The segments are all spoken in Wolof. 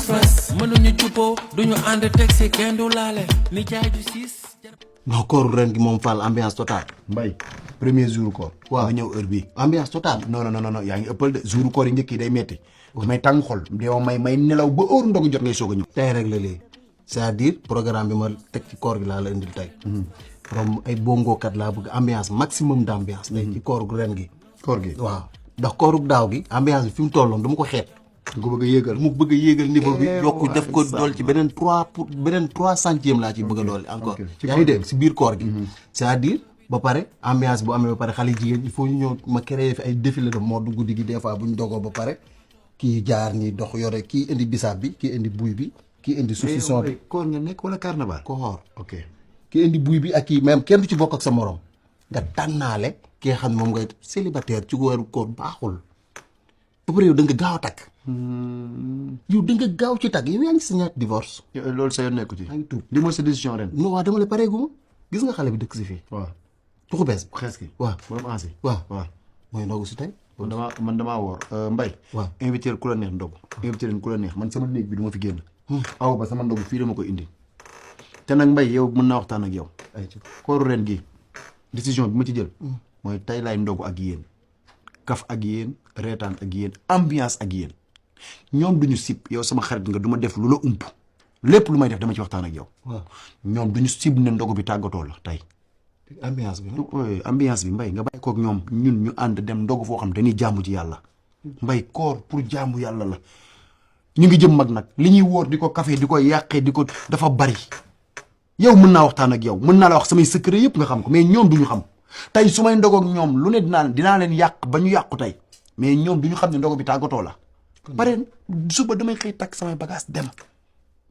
fras mënuñu juboo duñu ànd teg si kenn du laale ni jaay ju siis. non koor ren gi moom Fall ambiance totale. Mbaye premier jour koor. waaw nga ñëw heure bii. ambiance totale. non yaa ngi ëppal de jour koor yi njëkk yi day metti. damay tàng xol. deewa may nelaw ba heure ndogu jot ngay soog a ñëw. tey rek la léegi c'est-à-dire programme bi ma teg ci koor gi laa la indil tey. comme ay bongokat laa bëgg ambiance maximum d' ambiance. tey ci koor gu ren gi. koor gi waaw ndax kooru daaw gi ambiance bi fi mu tolloon dama ko xeet. nga bëgg a yéegal mu bëgg a yéegal niveau bi yokku def ko dool ci beneen 3 centième laa ci bëgg a dool encore. yaa ngi dégg si biir koor gi. c'est-à-dire ba pare ambiance bu amee ba pare xale jigéen il faut ñu ñëw ma créer fi ay défilé de mode guddi gi des fois bu ñu dogoo ba pare kii jaar ñi dox yore kii indi bisaab bi kii indi buy bi kii indi saucisson bi. koor nga nekk wala carnaval. koor ok kii indi buy bi ak kii même kenn du ci bokk ak sa morom nga tànnaale ki nga xam ne moom ngay célibataire ci weeru koor baaxul ba pare yow da nga gaaw a takk. yow da nga gaaw ci takk yow yaa ngi signé divorce. loolu sa yoon nekku ci. yaa ngi tuub li mooy sa décision ren. non waa dama la pareegu ma gis nga xale bi dëkk si fii. waaw tuxu bees. xees ki waaw borom ansi. waaw mooy ndogu si tey. man damaa woor Mbaye. waaw invité ku la neex ndogu. invité leen ku la neex man sama néeg bi du ma fi génn. aw ba sama ndogu fii dama koy indi. te nag Mbaye yow mën naa waxtaan ak yow. kooru ren gi décision bi ma ci jël. mooy tey laay ndogu ak yéen. kaf ak yéen reetaan ak yéen ambiance ak yéen ñoom duñu sib yow sama xarit nga du ma def lu la ump lépp lu may def dama ci waxtaan ak yow. waaw ñoom duñu sib ne ndogu bi tàggatoo la tey. ambiance bi. ambiance bi Mbaye nga bàyyi koog ñoom ñun ñu ànd dem ndogu foo xam dañuy jaamu ci yàlla. Mbaye koor pour jaamu yàlla la ñu ngi jëm mag nag li ñuy wóor di ko café di ko yàqee di ko dafa bari yow mën naa waxtaan ak yow mën naa la wax samay secret yëpp nga xam ko mais ñoom duñu xam tey su may ndogoog ñoom lu ne dinaa leen yàq ba ñu yàqu tey mais ñoom duñu xam ne ndogu bi tàggatoo la. pare suba damay xëy takk samay bagage dem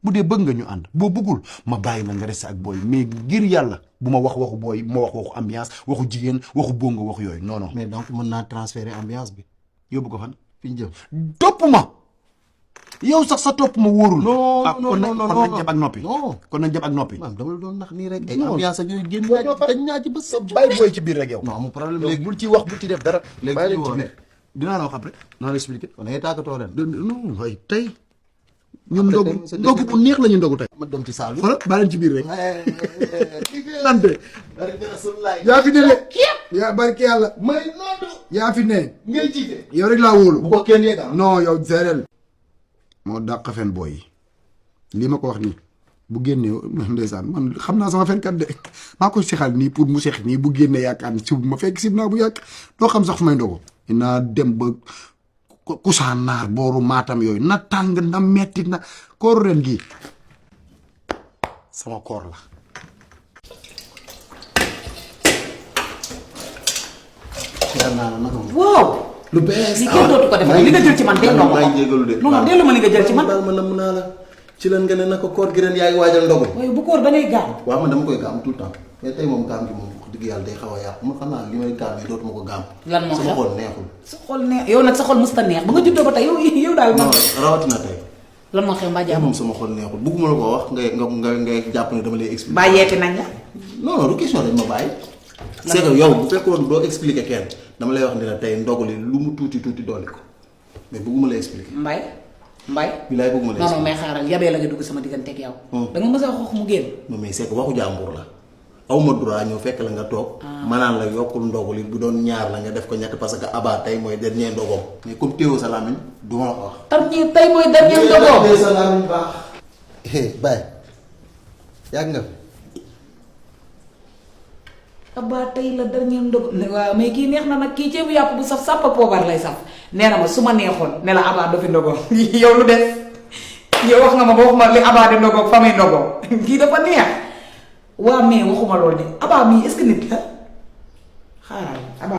bu dee bëgg nga ñu ànd boo bëggul ma bàyyi la nga resté ak booy mais ngir yàlla bu ma wax waxu booy ma wax waxu ambiance waxu jigéen waxu bongo waxu yooyu non non. mais donc mën naa transférer ambiance bi. yóbbu ko fan. fi ñu jëm. topp ma yow sax sa topp ma wóorul. non non kon nañ jëm ak noppi. non kon nañ jëm ak noppi. man dama la doon nax nii rek. ay non ambiance ak yooyu génn dañ ñaa ci bës. bàyyi booy ci biir rek yow. non amul problème léegi léegi bul ci wax bul ci def dara. léegi bàyyi bu leen ci ñu biir dinaa la wax après naa la expliqué. kon ay tàggatoo ren. non waaye tey. ñun ndogu bu neex la ñu ndogu tey. ma dem ci saal bi. xoolal bàyyi leen ci biir rek. lante. yaa fi ne de. yaa barki yàlla. may nootu. yaa fi ne. ngay jiite. yow rek laa wóolu. bu ko kenn yeegal. non yow seereel. moo dàq fen booy yi lii ma ko wax nii bu génnee ndeysaan man xam naa sama fenkat de maa ko sexal nii pour mu sex nii bu génnee yaakaar ni sib ma fekk sib naa bu yàgg doo xam sax fu may ndogo dinaa dem ba kusaan naar booru maatam yooyu na tàng na metti na kooru ren gii sama koor la. waaw. lu bees li kenn dootu ko def li nga jël ci man delloo ma ko. jégalu de. non non delloo ma li nga jël ci man. baal ma nam naa la ci lan nga ne na ko koor gi ren yaa ngi waajal ndogu. waaye bu koor da ngay gaaw. waaw man dama koy gaam tout le temps mais tey moom gaam gi moom wax dëgg yàlla day xaw a yàqu man xam naa li may gaam yi dootuma ko gaam. lan moo sama xol neexul. sa xol neex yow nag sa xol mosut a neex ba nga juddoo ba tey yow daal man. non rawatina tey. lan moo xew mbaa tey jàmm. moom sama xol neexul bugguma la ko wax ngay jàpp ne dama lay expliquer. mbaa yeeti nañ la. non non du question dañ ma bàyyi. c'est que yow bu fekkoon doo expliquer kenn dama lay wax ne la tey ndogu li lu mu tuuti tuuti doole ko mais bëgguma la expliquer. Mbaye. bilaay bëgguma la non non expliquer. mais xaaral yabee la nga dugg sama diggante ak yow. da nga mës a wax mu génn. non mais c'est que waxu jàmbur la aw ma droit ñëw fekk la nga toog. manaan la yokkul ndogu li bu doon ñaar la nga def ko ñett parce que Aba tey mooy dernier ndogom. mais comme téewoo sa làmmiñ du ma la ko wax. tey mooy dernier ndogo. sa làmmiñ baax. Baye yàgg nga fi. Aba tey la dernier ndogo waaw mais kii neex na nag kii ceebu yàpp bu saf sàppa poobar lay saf nee na ma su ma neexoon ne la Aba dafi ndogo yow lu des yow wax nga ma ba wax ma li Aba di ndogo fa muy ndogo kii dafa neex waa mais waxuma loolu de Aba mii est-ce que nit la xaaral Aba